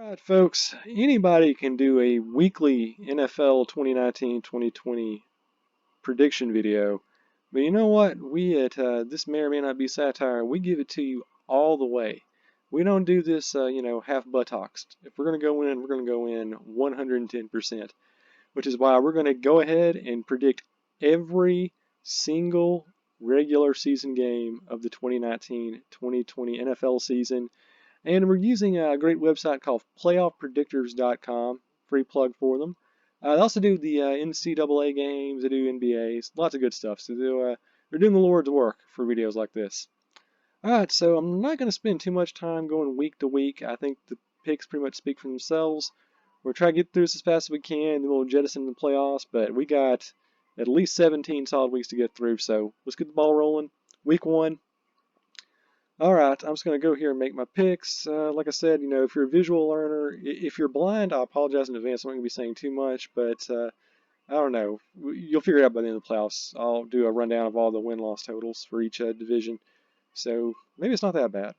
Alright, folks, anybody can do a weekly NFL 2019-2020 prediction video, but you know what? We at This May or May Not Be Satire, we give it to you all the way. We don't do this, half buttocks. If we're going to go in, we're going to go in 110%, which is why we're going to go ahead and predict every single regular season game of the 2019-2020 NFL season. And we're using a great website called playoffpredictors.com, free plug for them. They also do the NCAA games, they do NBAs, lots of good stuff. So they're doing the Lord's work for videos like this. Alright, so I'm not going to spend too much time going week to week. I think the picks pretty much speak for themselves. We'll try to get through this as fast as we can, then we'll jettison the playoffs, but we got at least 17 solid weeks to get through, so let's get the ball rolling. Week 1. Alright, I'm just going to go here and make my picks. Like I said, if you're a visual learner, if you're blind, I apologize in advance. I'm not going to be saying too much, but I don't know. You'll figure it out by the end of the playoffs. I'll do a rundown of all the win-loss totals for each division, so maybe it's not that bad.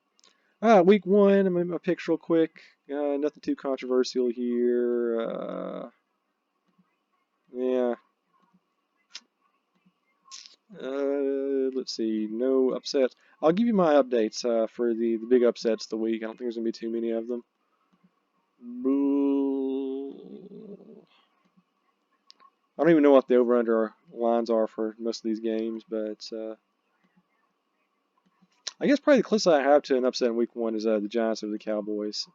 Alright, week 1, I'm going to make my picks real quick. Nothing too controversial here. Yeah. Let's see, no upsets. I'll give you my updates for the big upsets of the week. I don't think there's going to be too many of them. I don't even know what the over-under lines are for most of these games, but I guess probably the closest I have to an upset in week 1 is the Giants over the Cowboys.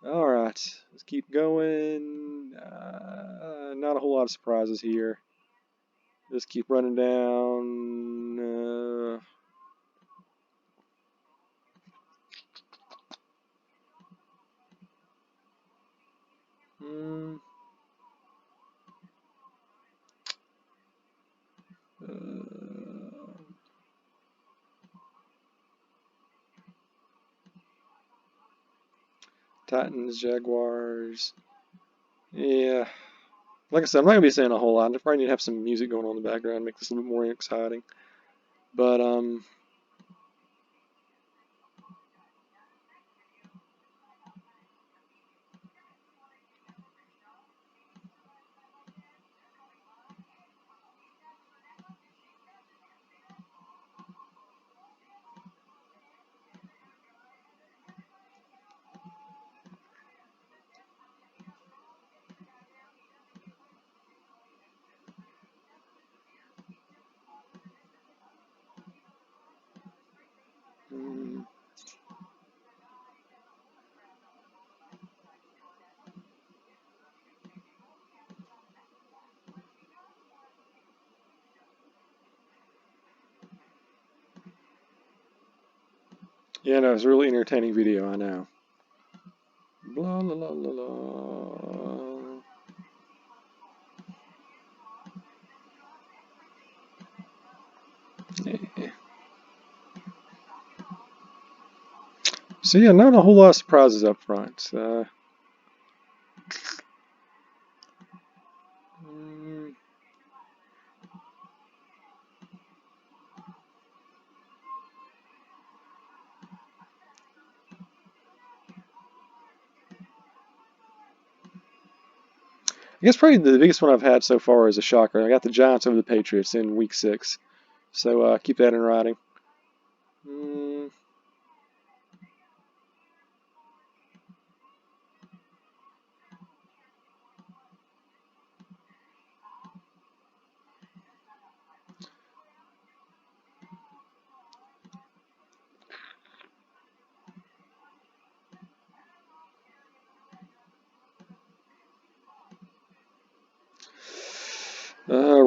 Alright, let's keep going. Not a whole lot of surprises here. Just keep running down. Titans, Jaguars. Yeah. Like I said, I'm not going to be saying a whole lot. I probably need to have some music going on in the background to make this a little bit more exciting. But, yeah, no, it's a really entertaining video, I know. Blah, blah, blah, blah, blah. Yeah. So, yeah, not a whole lot of surprises up front. I guess probably the biggest one I've had so far is a shocker. I got the Giants over the Patriots in week 6. So keep that in writing.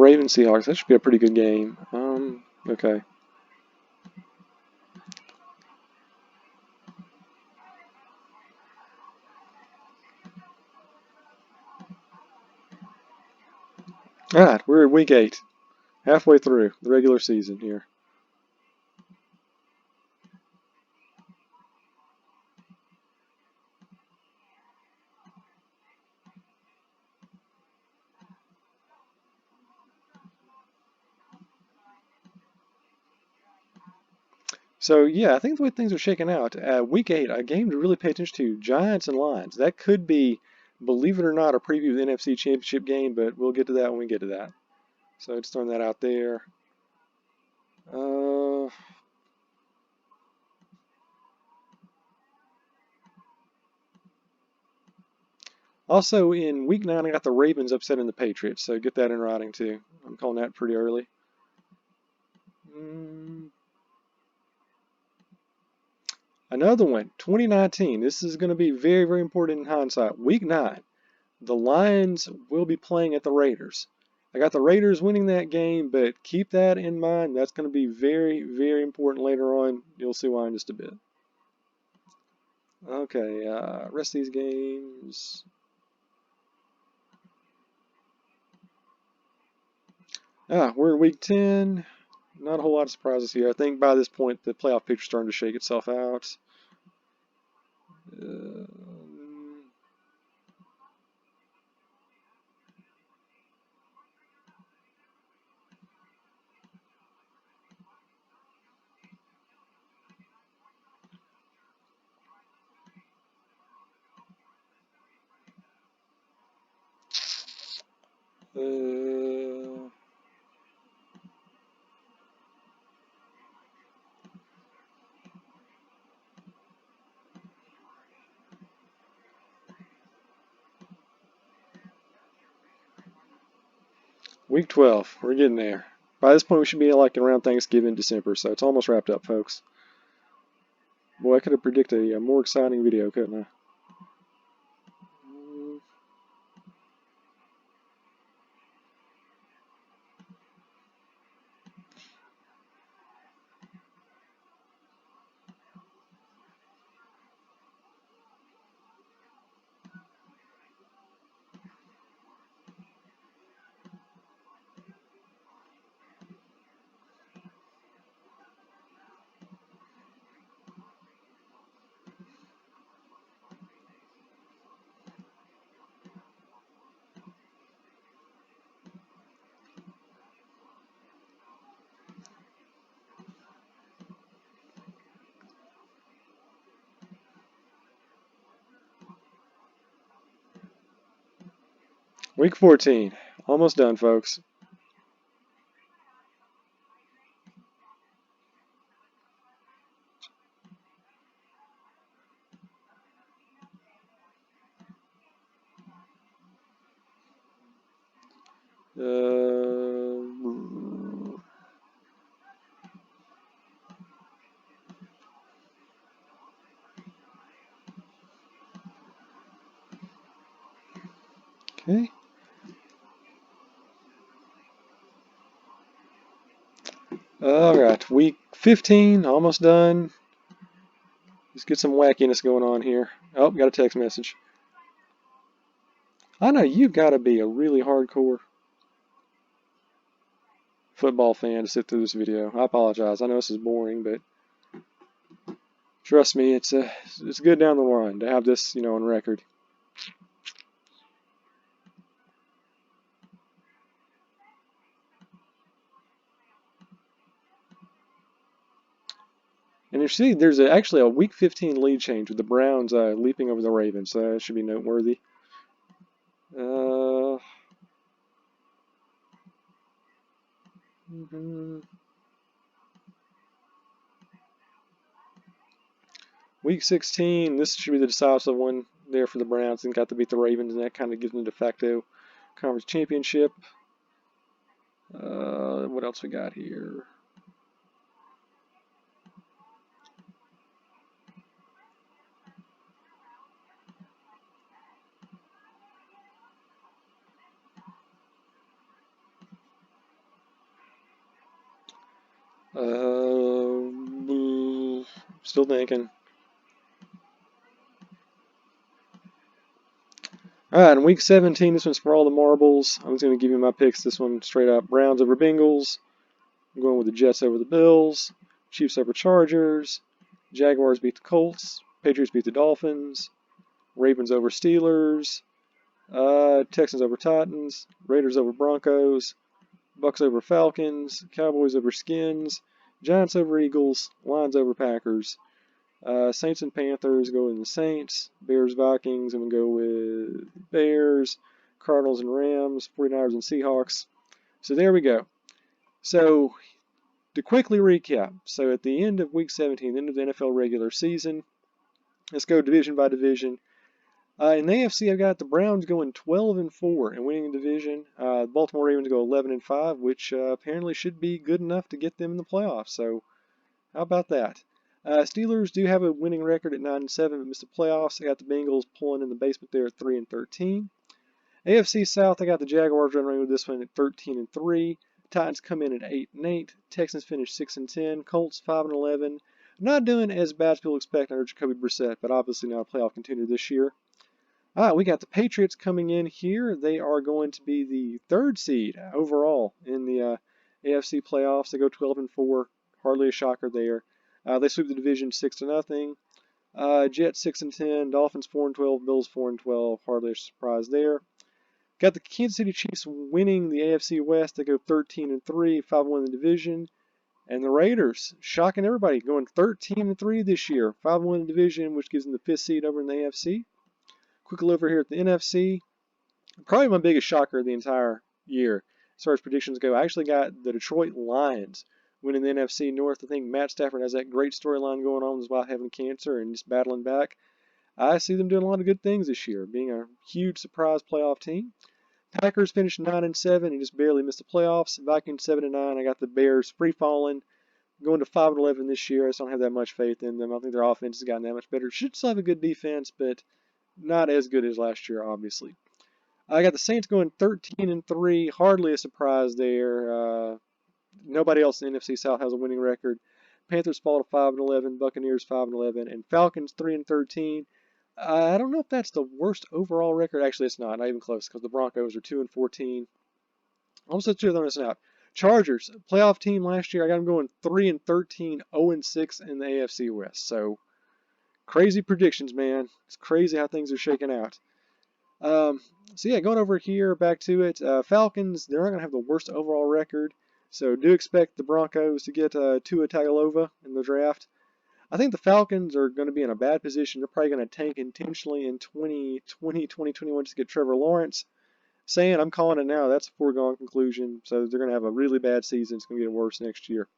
Ravens Seahawks. That should be a pretty good game. Okay. Alright, we're at week 8. Halfway through the regular season here. So yeah, I think the way things are shaking out, week 8, a game to really pay attention to, Giants and Lions. That could be, believe it or not, a preview of the NFC Championship game, but we'll get to that when we get to that. So just throwing that out there. Uh, Also in week 9, I got the Ravens upsetting the Patriots, so get that in writing too. I'm calling that pretty early. Mm, Another one, 2019. This is going to be very, very important in hindsight. Week 9, the Lions will be playing at the Raiders. I got the Raiders winning that game, but keep that in mind. That's going to be very, very important later on. You'll see why in just a bit. Okay, rest of these games. We're in week 10. Not a whole lot of surprises here. I think by this point the playoff picture's starting to shake itself out. Week 12. We're getting there. By this point, we should be like around Thanksgiving, December, so it's almost wrapped up, folks. Boy, I could have predicted a more exciting video, couldn't I? Week 14. Almost done, folks. Okay. Alright, week 15, almost done. Let's get some wackiness going on here. Oh, got a text message. I know you've got to be a really hardcore football fan to sit through this video. I apologize. I know this is boring, but trust me, it's good down the line to have this, on record. And you see, there's actually a week 15 lead change with the Browns leaping over the Ravens, so that should be noteworthy. Week 16, this should be the decisive one there for the Browns, and got to beat the Ravens, and that kind of gives them the de facto conference championship. What else we got here? Still thinking. Alright, in week 17, this one's for all the marbles. I'm just going to give you my picks. This one straight up. Browns over Bengals. I'm going with the Jets over the Bills. Chiefs over Chargers. Jaguars beat the Colts. Patriots beat the Dolphins. Ravens over Steelers. Texans over Titans. Raiders over Broncos. Bucks over Falcons. Cowboys over Skins. Giants over Eagles, Lions over Packers. Saints and Panthers go with the Saints. Bears, Vikings, I'm going to go with Bears. Cardinals and Rams. 49ers and Seahawks. So there we go. So to quickly recap, so at the end of Week 17, the end of the NFL regular season, let's go division by division. In the AFC, I've got the Browns going 12-4 and winning the division. Baltimore Ravens go 11-5, which apparently should be good enough to get them in the playoffs. So how about that? Steelers do have a winning record at 9-7, but missed the playoffs. I got the Bengals pulling in the basement there at 3-13. AFC South, I got the Jaguars running with this one at 13-3. Titans come in at 8-8. Texans finish 6-10. Colts 5-11. Not doing as bad as people expect under Jacoby Brissett, but obviously not a playoff contender this year. We got the Patriots coming in here. They are going to be the 3rd seed overall in the AFC playoffs. They go 12-4. Hardly a shocker there. They sweep the division 6-0. Jets 6-10. Dolphins 4-12. Bills 4-12. Hardly a surprise there. Got the Kansas City Chiefs winning the AFC West. They go 13-3, 5-1 in the division. And the Raiders, shocking everybody, going 13-3 this year, 5-1 in the division, which gives them the 5th seed over in the AFC. Quickly over here at the NFC, probably my biggest shocker of the entire year as far as predictions go. I actually got the Detroit Lions winning the NFC North. I think Matt Stafford has that great storyline going on about having cancer and just battling back. I see them doing a lot of good things this year, being a huge surprise playoff team. Packers finished 9-7 and just barely missed the playoffs. Vikings 7-9. I got the Bears free falling, going to 5-11 this year. I just don't have that much faith in them. I don't think their offense has gotten that much better. Should still have a good defense, but not as good as last year, obviously. I got the Saints going 13-3. Hardly a surprise there. Nobody else in the NFC South has a winning record. Panthers fall to 5-11. Buccaneers 5-11, and Falcons 3-13. I don't know if that's the worst overall record. Actually, it's not even close because the Broncos are 2-14. I'm so sure they're missing out. Chargers, playoff team last year. I got them going 3-13, 0-6 in the AFC West. So crazy predictions, man. It's crazy how things are shaking out. So yeah, going over here, back to it. Falcons, they're not going to have the worst overall record. So do expect the Broncos to get Tua Tagovailoa in the draft. I think the Falcons are going to be in a bad position. They're probably going to tank intentionally in 2020, 2021 just to get Trevor Lawrence. Saying, I'm calling it now, that's a foregone conclusion. So they're going to have a really bad season. It's going to get worse next year.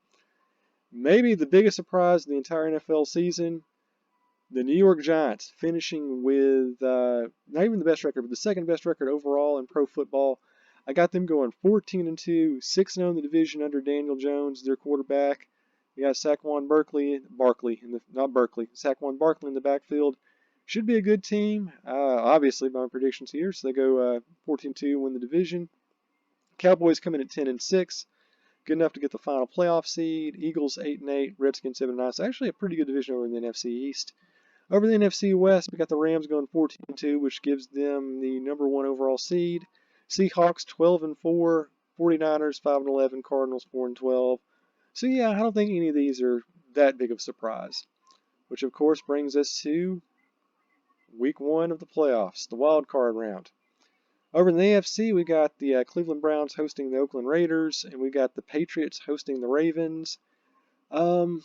Maybe the biggest surprise of the entire NFL season, the New York Giants finishing with not even the best record, but the 2nd best record overall in pro football. I got them going 14-2, 6-0 in the division under Daniel Jones, their quarterback. You got Saquon Barkley in the backfield. Should be a good team, obviously, by my predictions here. So they go 14-2, win the division. Cowboys come in at 10-6, good enough to get the final playoff seed. Eagles 8-8, Redskins 7-9. So actually a pretty good division over in the NFC East. Over the NFC West, we got the Rams going 14-2, which gives them the number 1 overall seed. Seahawks 12-4, 49ers 5-11, Cardinals 4-12. So yeah, I don't think any of these are that big of a surprise. Which of course brings us to Week 1 of the playoffs, the wild card round. Over in the AFC, we got the Cleveland Browns hosting the Oakland Raiders, and we got the Patriots hosting the Ravens. I'm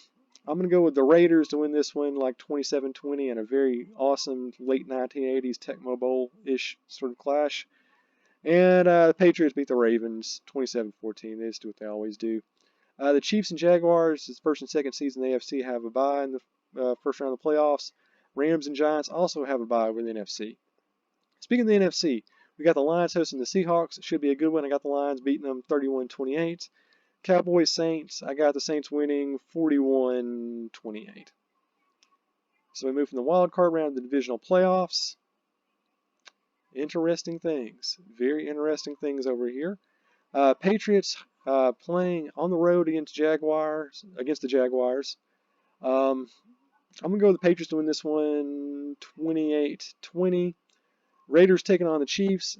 going to go with the Raiders to win this one like 27-20 in a very awesome late 1980s Tecmo Bowl-ish sort of clash. And the Patriots beat the Ravens 27-14. They just do what they always do. The Chiefs and Jaguars, it's 1st and 2nd seeds in the AFC, have a bye in the first round of the playoffs. Rams and Giants also have a bye over the NFC. Speaking of the NFC, we got the Lions hosting the Seahawks. It should be a good one. I got the Lions beating them 31-28. Cowboys Saints, I got the Saints winning 41-28. So we move from the wild card round to the divisional playoffs. Interesting things. Very interesting things over here. Patriots playing on the road against the Jaguars. I'm going to go with the Patriots to win this one 28-20. Raiders taking on the Chiefs.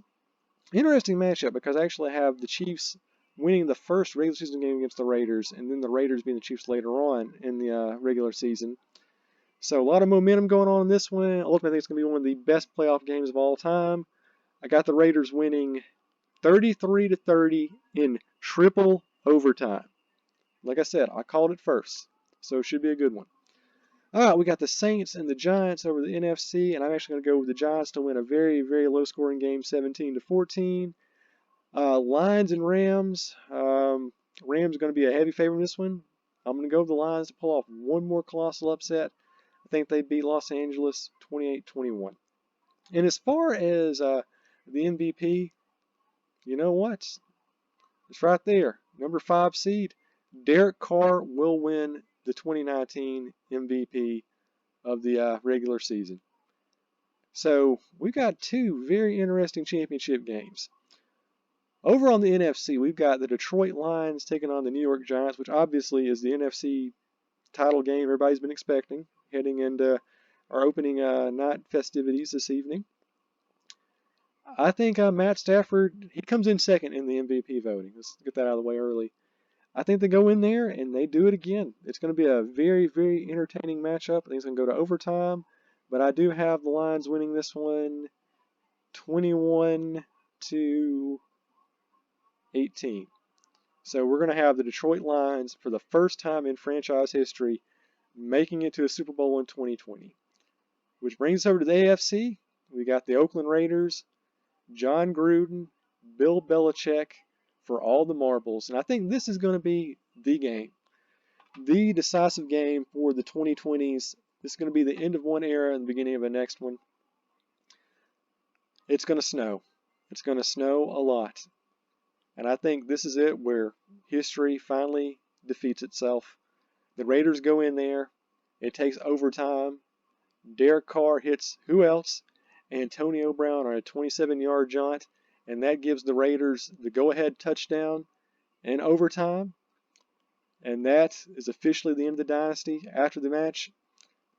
Interesting matchup because I actually have the Chiefs winning the first regular season game against the Raiders, and then the Raiders being the Chiefs later on in the regular season. So a lot of momentum going on in this one. Ultimately, I think it's going to be one of the best playoff games of all time. I got the Raiders winning 33-30 in triple overtime. Like I said, I called it first, so it should be a good one. All right, we got the Saints and the Giants over the NFC, and I'm actually going to go with the Giants to win a very, very low-scoring game, 17-14. Lions and Rams. Rams are going to be a heavy favorite in this one. I'm going to go with the Lions to pull off one more colossal upset. I think they beat Los Angeles 28-21. And as far as the MVP, you know what? It's right there. Number 5 seed. Derek Carr will win the 2019 MVP of the regular season. So we've got two very interesting championship games. Over on the NFC, we've got the Detroit Lions taking on the New York Giants, which obviously is the NFC title game everybody's been expecting, heading into our opening night festivities this evening. I think Matt Stafford, he comes in second in the MVP voting. Let's get that out of the way early. I think they go in there and they do it again. It's going to be a very, very entertaining matchup. I think it's going to go to overtime, but I do have the Lions winning this one 21-18. So we're going to have the Detroit Lions for the first time in franchise history making it to a Super Bowl in 2020. Which brings us over to the AFC. We got the Oakland Raiders, John Gruden, Bill Belichick for all the marbles. And I think this is going to be the game, the decisive game for the 2020s. This is going to be the end of one era and the beginning of the next one. It's going to snow. It's going to snow a lot. And I think this is it where history finally defeats itself. The Raiders go in there. It takes overtime. Derek Carr hits who else? Antonio Brown on a 27-yard jaunt. And that gives the Raiders the go-ahead touchdown in overtime. And that is officially the end of the dynasty. After the match,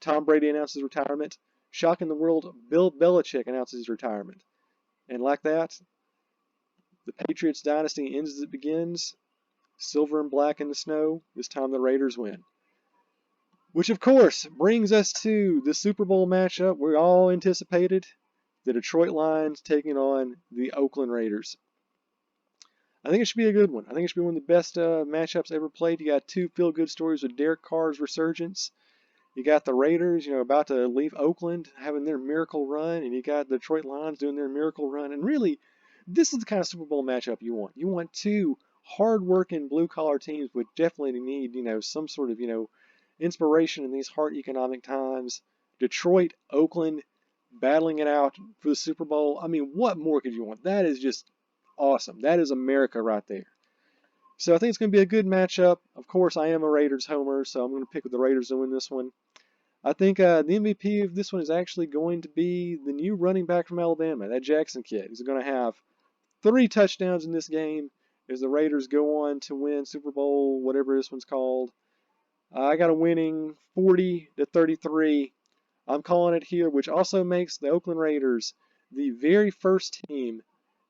Tom Brady announces retirement. Shocking the world, Bill Belichick announces his retirement. And like that, the Patriots dynasty ends as it begins. Silver and black in the snow. This time the Raiders win. Which, of course, brings us to the Super Bowl matchup we all anticipated. The Detroit Lions taking on the Oakland Raiders. I think it should be a good one. I think it should be one of the best matchups ever played. You got two feel-good stories with Derek Carr's resurgence. You got the Raiders, about to leave Oakland, having their miracle run, and you got the Detroit Lions doing their miracle run. And really, this is the kind of Super Bowl matchup you want. You want two hard-working blue-collar teams which definitely need, some sort of, inspiration in these hard economic times. Detroit, Oakland, battling it out for the Super Bowl. I mean, what more could you want? That is just awesome. That is America right there. So I think it's going to be a good matchup. Of course, I am a Raiders homer, so I'm going to pick with the Raiders to win this one. I think the MVP of this one is actually going to be the new running back from Alabama, that Jackson kid. He's going to have 3 touchdowns in this game as the Raiders go on to win Super Bowl, whatever this one's called. I got a winning 40-33. I'm calling it here, which also makes the Oakland Raiders the very first team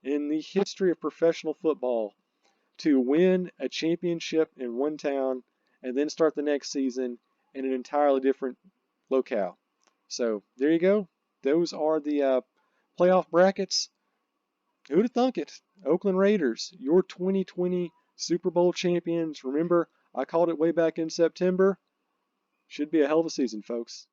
in the history of professional football to win a championship in one town and then start the next season in an entirely different locale. So there you go. Those are the playoff brackets. Who'd have thunk it? Oakland Raiders, your 2020 Super Bowl champions. Remember, I called it way back in September. Should be a hell of a season, folks.